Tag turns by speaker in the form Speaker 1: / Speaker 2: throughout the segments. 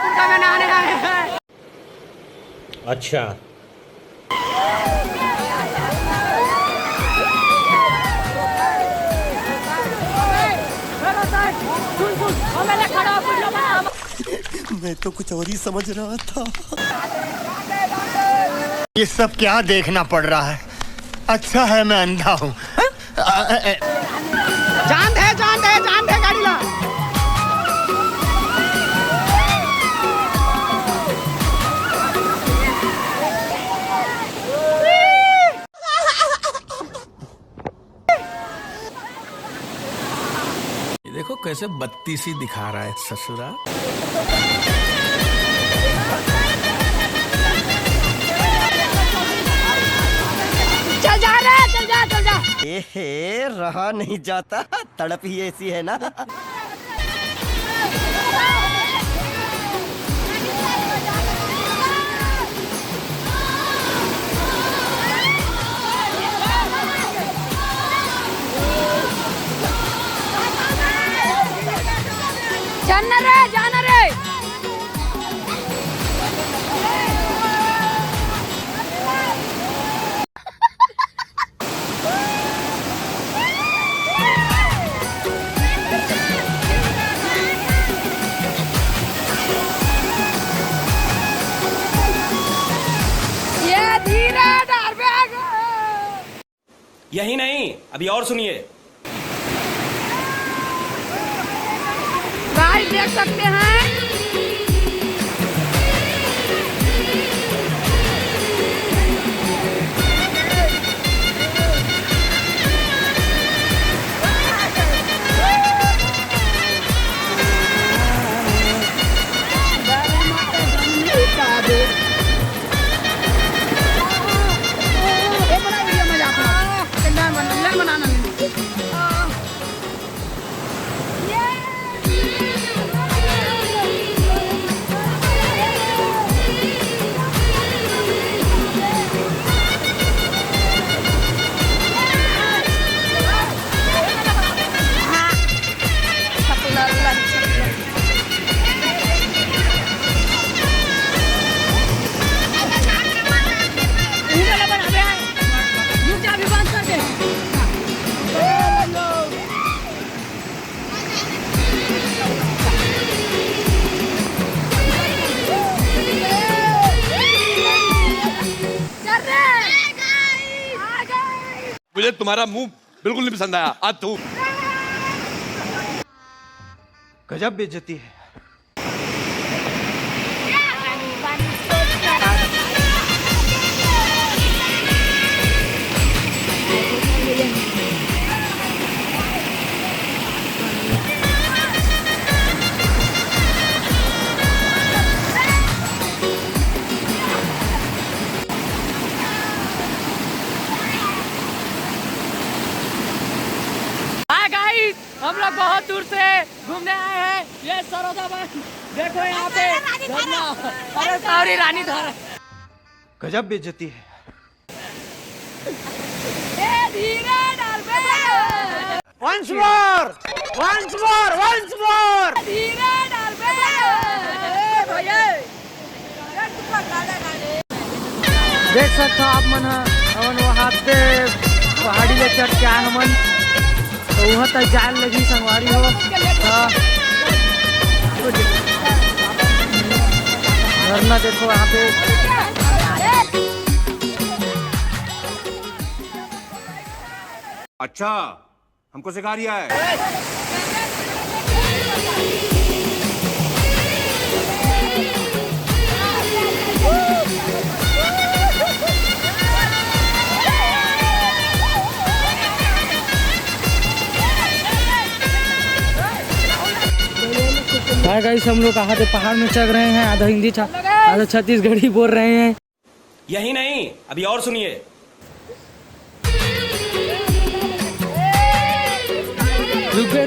Speaker 1: कुर्ता में नहाने आए हैं।
Speaker 2: अच्छा
Speaker 3: मैं तो कुछ और ही समझ रहा था।
Speaker 4: ये सब क्या देखना पड़ रहा है? अच्छा है मैं अंधा हूँ।
Speaker 1: जान दे गाड़ी ला।
Speaker 5: देखो कैसे बत्तीसी दिखा रहा है ससुरा।
Speaker 1: चल जा।
Speaker 3: एहे, रहा नहीं जाता, तड़प ही ऐसी है ना।
Speaker 1: जाना रे। ये धीरे डाल बैग।
Speaker 2: यही नहीं, अभी और सुनिए।
Speaker 1: गाइस देख सकते हैं
Speaker 6: मुझे तुम्हारा मुंह बिल्कुल नहीं पसंद आया। आज तू
Speaker 3: गजब बेइज्जती है।
Speaker 1: हम लोग बहुत दूर से घूमने आए हैं। ये सरोदा बाग देखो यहाँ पे झरना। अरे सॉरी रानी धारा।
Speaker 3: गजब बेइज्जती है।
Speaker 1: धीरे डाल बे।
Speaker 3: Once more!
Speaker 1: धीरे डाल बे। भैया
Speaker 7: देख सकते हो आप मन हमन वहाँ पे पहाड़ी ले चढ़ के आए हमन तो वहाँ तक जान लगी संगवारी हो। झरना देखो वहाँ पे।
Speaker 6: अच्छा हमको सिखा रिया है।
Speaker 7: हाय गाइस, हम लोग कहाँ थे पहाड़ में चढ़ रहे हैं। आधा हिंदी आधा छत्तीसगढ़ी बोल रहे हैं।
Speaker 2: यही नहीं, अभी और सुनिए।
Speaker 7: रुके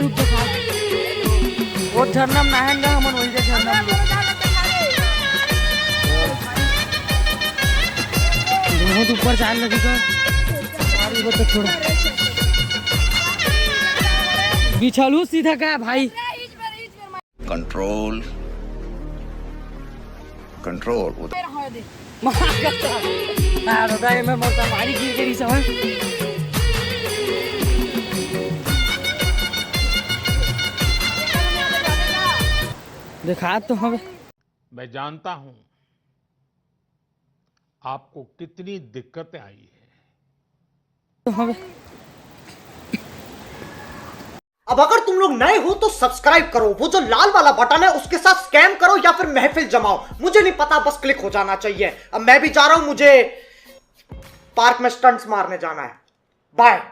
Speaker 7: वो झरना में नहाएंगे हम वही झरना में। बहुत ऊपर जाने लगी तो थोड़ा बिछलू सीधा क्या भाई।
Speaker 4: Control
Speaker 8: control.
Speaker 7: दादा ये मैं मरता मारी गिर गई समझ देखा तो हमें
Speaker 5: मैं जानता हूं आपको कितनी दिक्कतें आई है।
Speaker 7: तो हमें
Speaker 9: अब अगर तुम लोग नए हो तो सब्सक्राइब करो, वो जो लाल वाला बटन है उसके साथ स्कैम करो या फिर महफिल जमाओ, मुझे नहीं पता, बस क्लिक हो जाना चाहिए। अब मैं भी जा रहा हूं, मुझे पार्क में स्टंट्स मारने जाना है। बाय।